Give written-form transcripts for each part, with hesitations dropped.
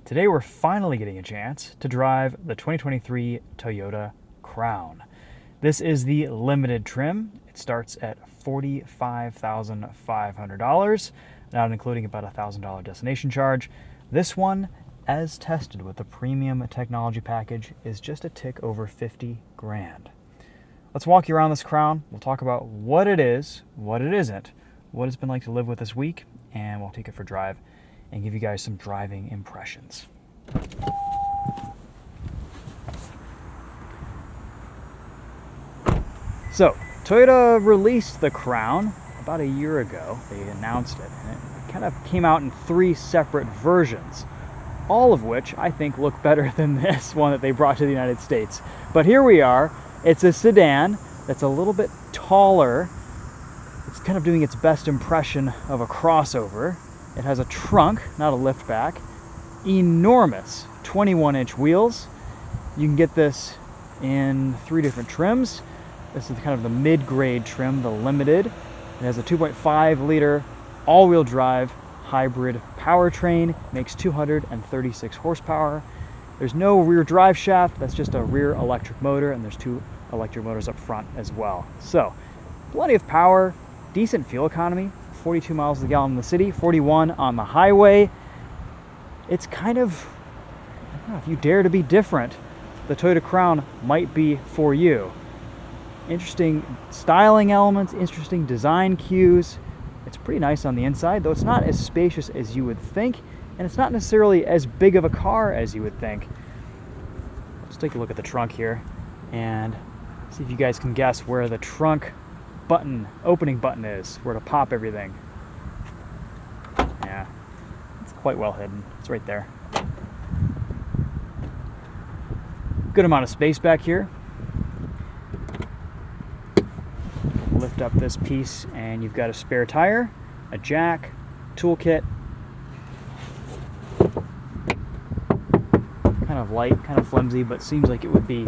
Today we're finally getting a chance to drive the 2023 Toyota Crown. This is the limited trim. It starts at $45,500, not including about a $1,000 destination charge. This one, as tested with the premium technology package, is just a tick over 50 grand. Let's walk you around this Crown. We'll talk about what it is, what it isn't, what it's been like to live with this week, and we'll take it for a drive and give you guys some driving impressions. So, Toyota released the Crown about a year ago. They announced it, and it kind of came out in 3 separate versions, all of which I think look better than this one that they brought to the United States. But here we are. It's a sedan that's a little bit taller. It's kind of doing its best impression of a crossover. It has a trunk, not a liftback. Enormous 21-inch wheels. You can get this in 3 different trims. This is kind of the mid-grade trim, the limited. It has a 2.5-liter all-wheel drive hybrid powertrain, makes 236 horsepower. There's no rear drive shaft, that's just a rear electric motor, and there's 2 electric motors up front as well. So, plenty of power, decent fuel economy, 42 miles a gallon in the city, 41 on the highway. It's kind of, I don't know, if you dare to be different, the Toyota Crown might be for you. Interesting styling elements, interesting design cues. It's pretty nice on the inside, though it's not as spacious as you would think, and it's not necessarily as big of a car as you would think. Let's take a look at the trunk here and see if you guys can guess where the trunk button, opening button is, where to pop everything. Yeah, it's quite well hidden. It's right there. Good amount of space back here. Lift up this piece and you've got a spare tire, a jack, toolkit. Kind of light, kind of flimsy, but seems like it would be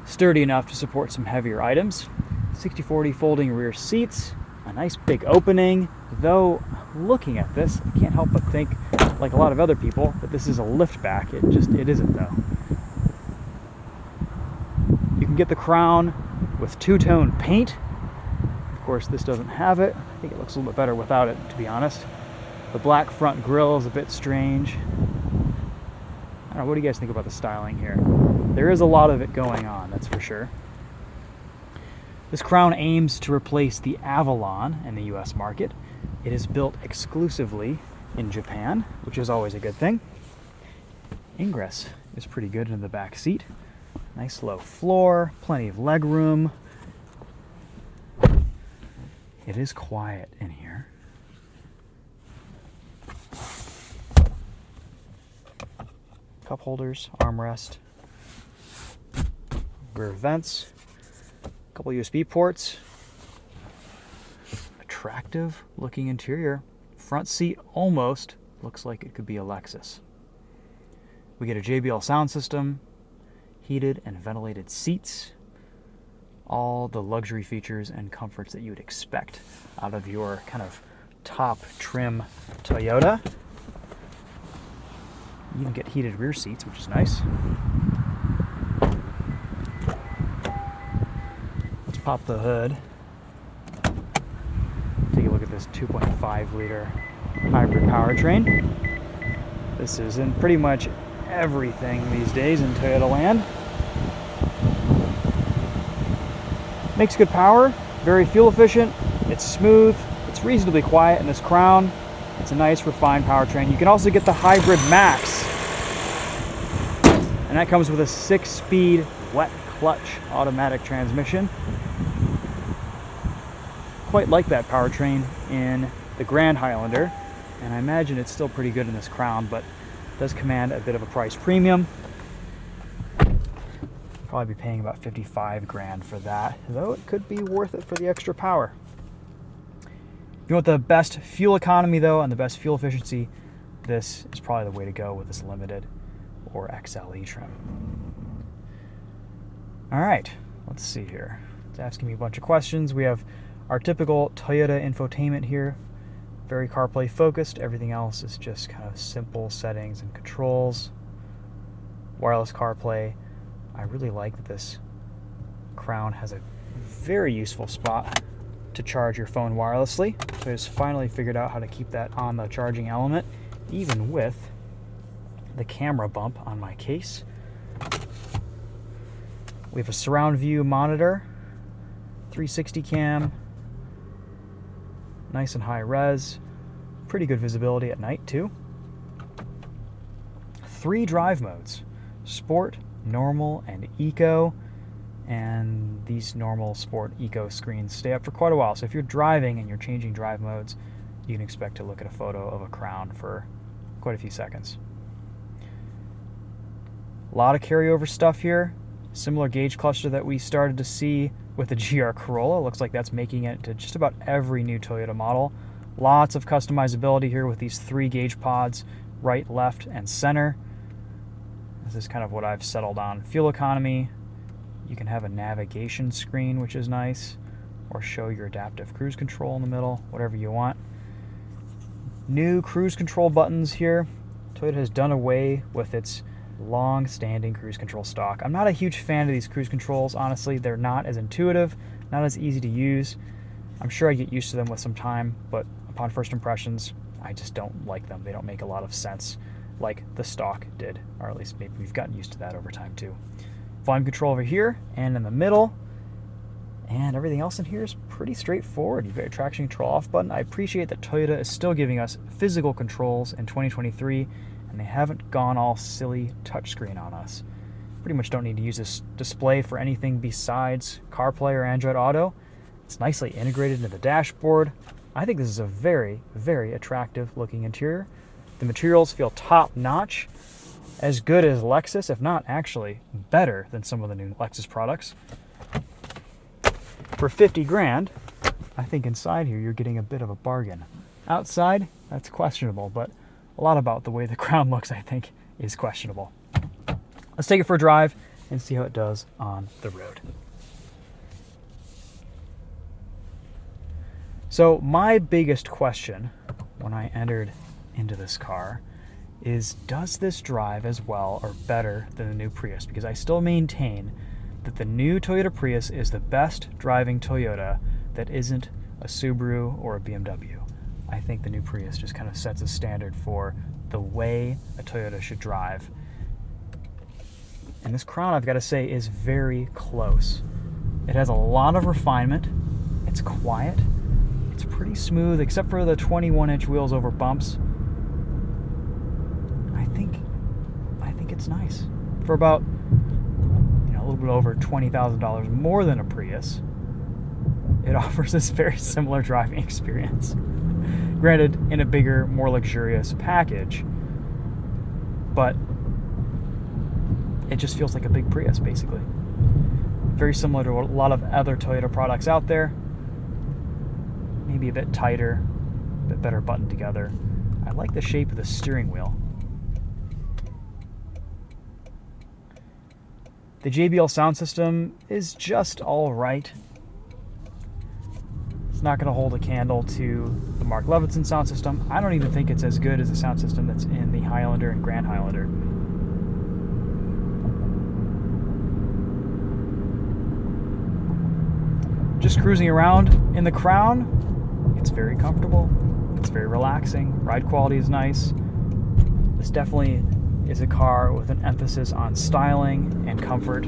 sturdy enough to support some heavier items. 60/40 folding rear seats, a nice big opening, though looking at this, I can't help but think, like a lot of other people, that this is a liftback. It isn't though. You can get the Crown with 2-tone paint. Of course, this doesn't have it. I think it looks a little bit better without it, to be honest. The black front grille is a bit strange. I don't know, what do you guys think about the styling here? There is a lot of it going on, that's for sure. This Crown aims to replace the Avalon in the US market. It is built exclusively in Japan, which is always a good thing. Ingress is pretty good in the back seat. Nice low floor, plenty of leg room. It is quiet in here. Cup holders, armrest, rear vents, a couple USB ports, attractive looking interior. Front seat almost looks like it could be a Lexus. We get a JBL sound system, heated and ventilated seats, all the luxury features and comforts that you would expect out of your kind of top trim Toyota. You even get heated rear seats, which is nice. Let's pop the hood. Take a look at this 2.5-liter hybrid powertrain. This is in pretty much everything these days in Toyota land. Makes good power, very fuel efficient, it's smooth, it's reasonably quiet in this Crown. It's a nice refined powertrain. You can also get the Hybrid Max, and that comes with a 6-speed wet clutch automatic transmission. Quite like that powertrain in the Grand Highlander, and I imagine it's still pretty good in this Crown, but does command a bit of a price premium. Probably be paying about 55 grand for that, though it could be worth it for the extra power. If you want the best fuel economy though and the best fuel efficiency, this is probably the way to go with this limited or XLE trim. All right, let's see here. It's asking me a bunch of questions. We have our typical Toyota infotainment here. very CarPlay focused. Everything else is just kind of simple settings and controls. Wireless CarPlay. I really like that this crown has a very useful spot to charge your phone wirelessly. So I just finally figured out how to keep that on the charging element, even with the camera bump on my case. We have a surround view monitor, 360 cam, nice and high res, pretty good visibility at night too. 3 drive modes, Sport, Normal, and Eco. And these normal, sport, eco screens stay up for quite a while. So if you're driving and you're changing drive modes, you can expect to look at a photo of a crown for quite a few seconds. A lot of carryover stuff here. Similar gauge cluster that we started to see with the GR Corolla. Looks like that's making it to just about every new Toyota model. Lots of customizability here with these 3 gauge pods, right, left, and center. This is kind of what I've settled on. Fuel economy. You can have a navigation screen, which is nice, or show your adaptive cruise control in the middle, whatever you want. New cruise control buttons here. Toyota has done away with its long-standing cruise control stock. I'm not a huge fan of these cruise controls, honestly. They're not as intuitive, not as easy to use. I'm sure I get used to them with some time, but upon first impressions, I just don't like them. They don't make a lot of sense like the stock did, or at least maybe we've gotten used to that over time too. Volume control over here and in the middle, and everything else in here is pretty straightforward. You've got your traction control off button. I appreciate that Toyota is still giving us physical controls in 2023, and they haven't gone all silly touchscreen on us. Pretty much don't need to use this display for anything besides CarPlay or Android Auto. It's nicely integrated into the dashboard. I think this is a very, very attractive looking interior. The materials feel top-notch. As good as Lexus, if not actually better than some of the new Lexus products. For 50 grand, I think inside here you're getting a bit of a bargain. Outside, that's questionable, but a lot about the way the crown looks, I think, is questionable. Let's take it for a drive and see how it does on the road. So my biggest question when I entered into this car is, does this drive as well or better than the new Prius? Because I still maintain that the new Toyota Prius is the best driving Toyota that isn't a Subaru or a BMW. I think the new Prius just kind of sets a standard for the way a Toyota should drive. And this Crown, I've got to say, is very close. It has a lot of refinement. It's quiet. It's pretty smooth, except for the 21-inch wheels over bumps. I think it's nice. For about, a little bit over $20,000 more than a Prius, it offers this very similar driving experience. Granted, in a bigger, more luxurious package, but it just feels like a big Prius, basically. Very similar to a lot of other Toyota products out there. Maybe a bit tighter, a bit better buttoned together. I like the shape of the steering wheel. The JBL sound system is just all right. It's not going to hold a candle to the Mark Levinson sound system. I don't even think it's as good as the sound system that's in the Highlander and Grand Highlander. Just cruising around in the Crown, it's very comfortable. It's very relaxing. Ride quality is nice. This definitely is a car with an emphasis on styling and comfort.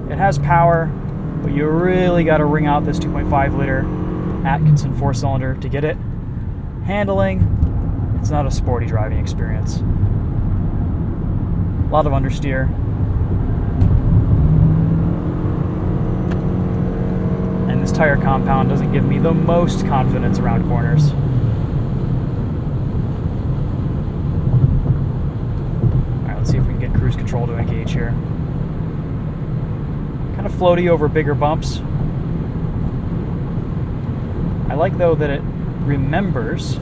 It has power, but you really got to wring out this 2.5 liter Atkinson 4-cylinder to get it. Handling, it's not a sporty driving experience. A lot of understeer. And this tire compound doesn't give me the most confidence around corners. Let's see if we can get cruise control to engage here. Kind of floaty over bigger bumps. I like, though, that it remembers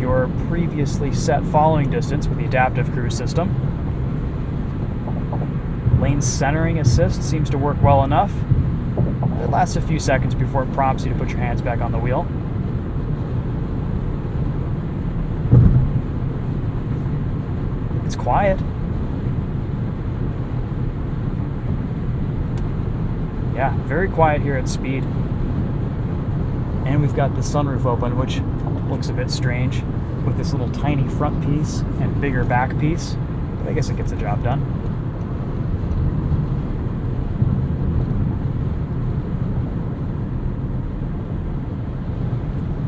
your previously set following distance with the adaptive cruise system. Lane centering assist seems to work well enough. It lasts a few seconds before it prompts you to put your hands back on the wheel. It's quiet. Yeah, very quiet here at speed. And we've got the sunroof open, which looks a bit strange with this little tiny front piece and bigger back piece. But I guess it gets the job done.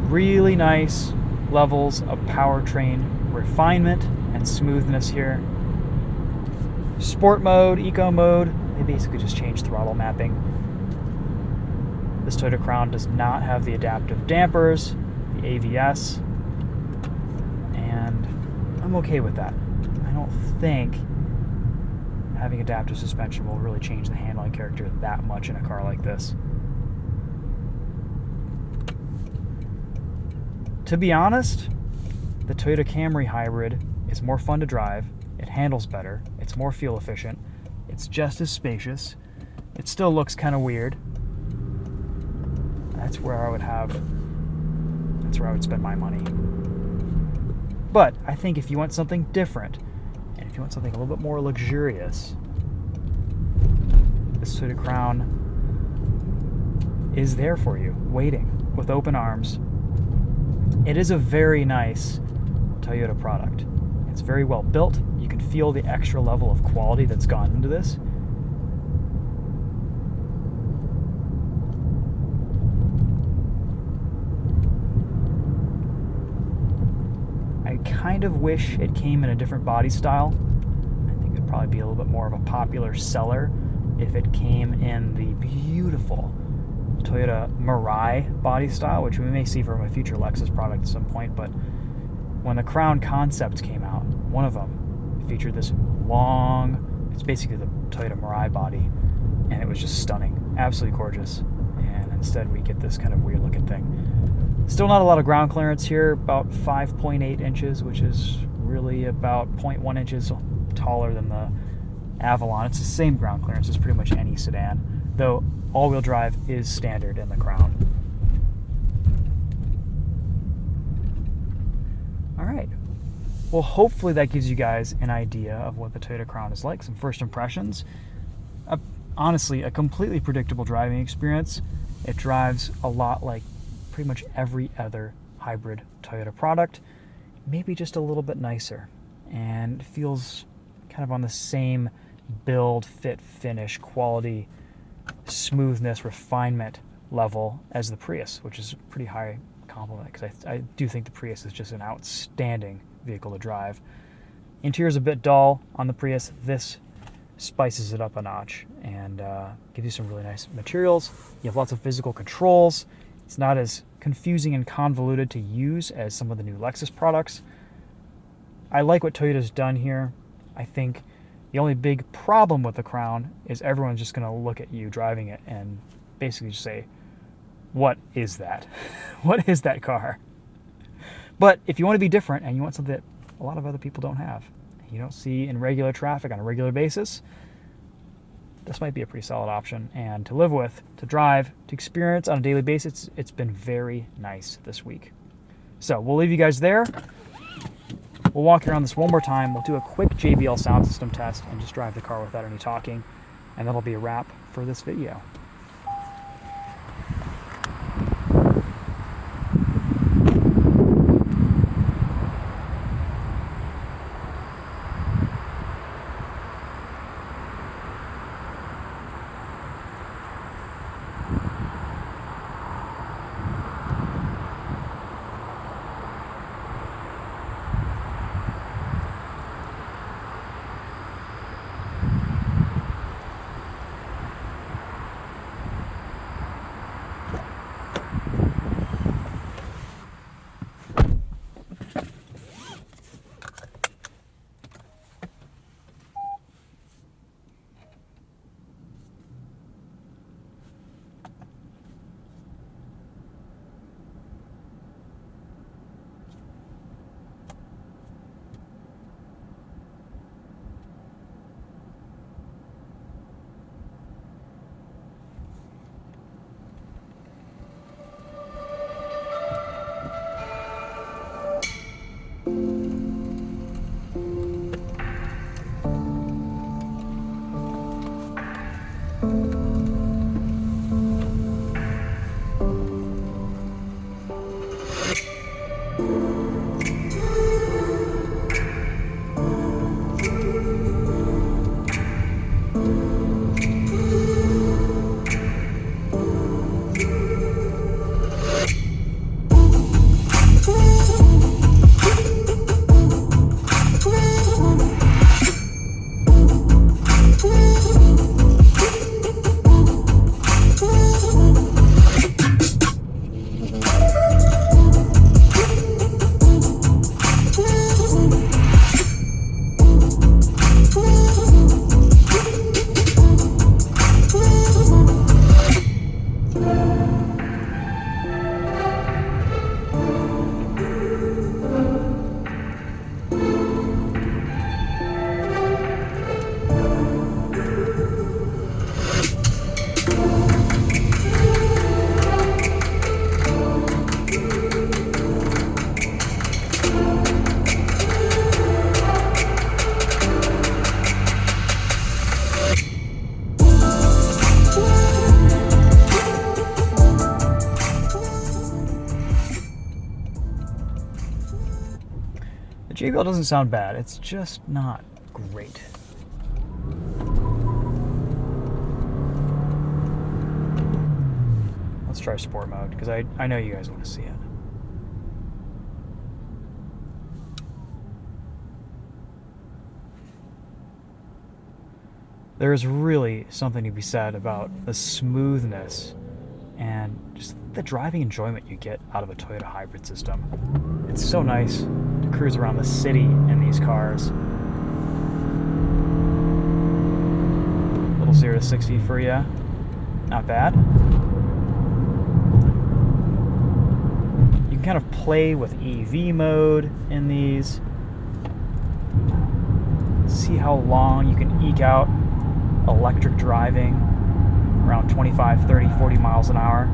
Really nice levels of powertrain refinement and smoothness here. Sport mode, eco mode, they basically just changed throttle mapping. This Toyota Crown does not have the adaptive dampers, the AVS, and I'm okay with that. I don't think having adaptive suspension will really change the handling character that much in a car like this. To be honest, the Toyota Camry Hybrid is more fun to drive, it handles better, it's more fuel efficient, it's just as spacious, it still looks kind of weird. That's where I would spend my money. But I think if you want something different, and if you want something a little bit more luxurious, this Toyota Crown is there for you, waiting with open arms. It is a very nice Toyota product. It's very well built. You can feel the extra level of quality that's gone into this. I kind of wish it came in a different body style. I think it'd probably be a little bit more of a popular seller if it came in the beautiful Toyota Mirai body style, which we may see from a future Lexus product at some point. But when the Crown Concept came out, one of them featured this long, it's basically the Toyota Mirai body, and it was just stunning, absolutely gorgeous. And instead we get this kind of weird looking thing. Still not a lot of ground clearance here, about 5.8 inches, which is really about 0.1 inches taller than the Avalon. It's the same ground clearance as pretty much any sedan, though all-wheel drive is standard in the Crown. All right. Well, hopefully that gives you guys an idea of what the Toyota Crown is like, some first impressions. Honestly, a completely predictable driving experience. It drives a lot like pretty much every other hybrid Toyota product, maybe just a little bit nicer, and feels kind of on the same build, fit, finish, quality, smoothness, refinement level as the Prius, which is a pretty high compliment because I do think the Prius is just an outstanding vehicle to drive. Interior is a bit dull on the Prius. This spices it up a notch and gives you some really nice materials. You have lots of physical controls. It's not as confusing and convoluted to use as some of the new Lexus products. I like what Toyota's done here. I think the only big problem with the Crown is everyone's just going to look at you driving it and basically just say, what is that? What is that car? But if you want to be different and you want something that a lot of other people don't have, you don't see in regular traffic on a regular basis, this might be a pretty solid option. And to live with, to drive, to experience on a daily basis, it's been very nice this week. So we'll leave you guys there. We'll walk around this one more time. We'll do a quick JBL sound system test and just drive the car without any talking. And that'll be a wrap for this video. The JBL doesn't sound bad, it's just not great. Let's try sport mode, because I know you guys want to see it. There is really something to be said about the smoothness and just the driving enjoyment you get out of a Toyota hybrid system. It's so nice to cruise around the city in these cars. Little 0 to 60 for you. Not bad. You can kind of play with EV mode in these. See how long you can eke out electric driving, around 25, 30, 40 miles an hour.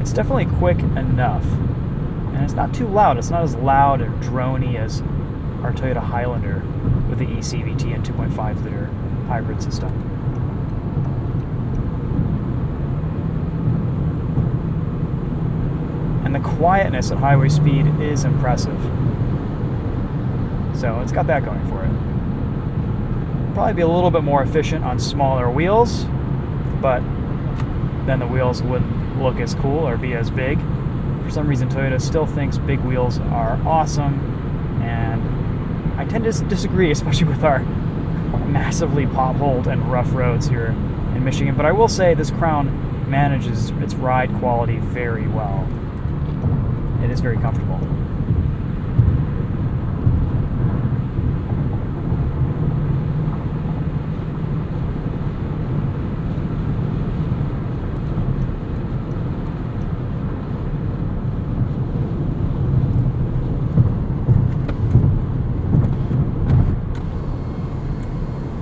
It's definitely quick enough, and it's not too loud. It's not as loud or drony as our Toyota Highlander with the eCVT and 2.5 liter hybrid system. And the quietness at highway speed is impressive. So it's got that going for it. Probably be a little bit more efficient on smaller wheels, but then the wheels wouldn't look as cool or be as big. For some reason, Toyota still thinks big wheels are awesome, and I tend to disagree, especially with our massively potholed and rough roads here in Michigan. But I will say this Crown manages its ride quality very well. It is very comfortable.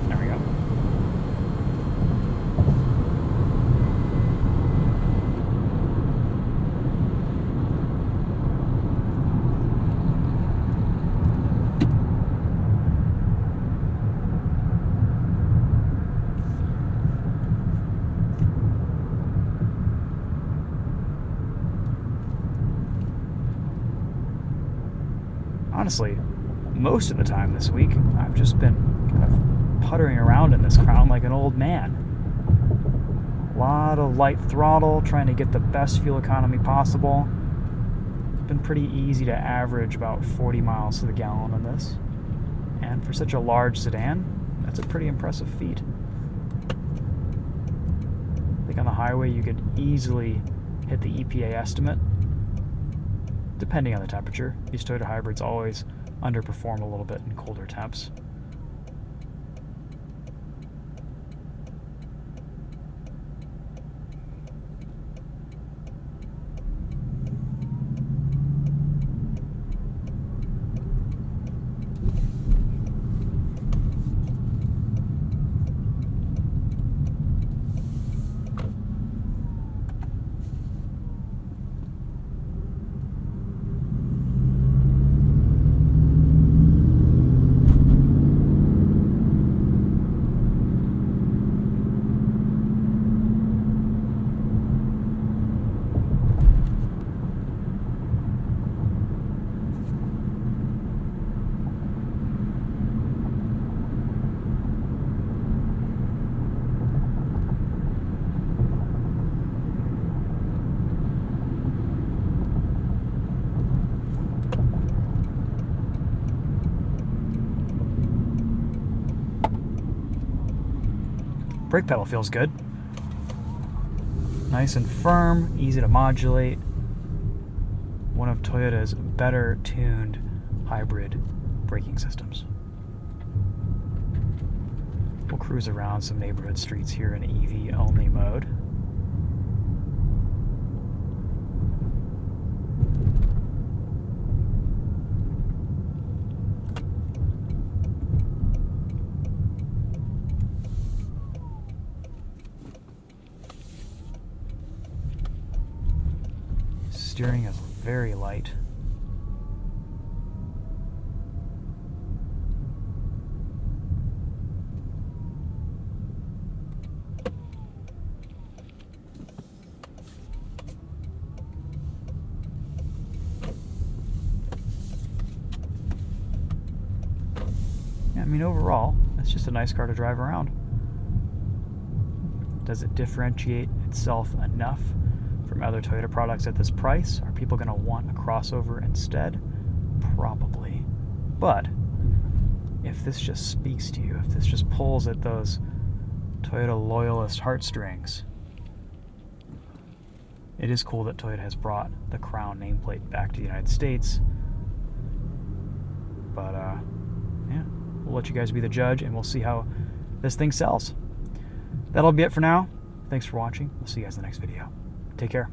There we go. Honestly, most of the time this week, I've just been kind of puttering around in this Crown like an old man. A lot of light throttle, trying to get the best fuel economy possible. It's been pretty easy to average about 40 miles to the gallon on this. And for such a large sedan, that's a pretty impressive feat. I think on the highway you could easily hit the EPA estimate. Depending on the temperature. These Toyota hybrids always underperform a little bit in colder temps. Brake pedal feels good. Nice and firm, easy to modulate. One of Toyota's better tuned hybrid braking systems. We'll cruise around some neighborhood streets here in EV only mode. Steering is very light. Yeah, I mean, overall, it's just a nice car to drive around. Does it differentiate itself enough from other Toyota products at this price? Are people going to want a crossover instead? Probably. But if this just speaks to you, if this just pulls at those Toyota loyalist heartstrings, it is cool that Toyota has brought the Crown nameplate back to the United States. But yeah, we'll let you guys be the judge, and we'll see how this thing sells. That'll be it for now. Thanks for watching. We'll see you guys in the next video. Take care.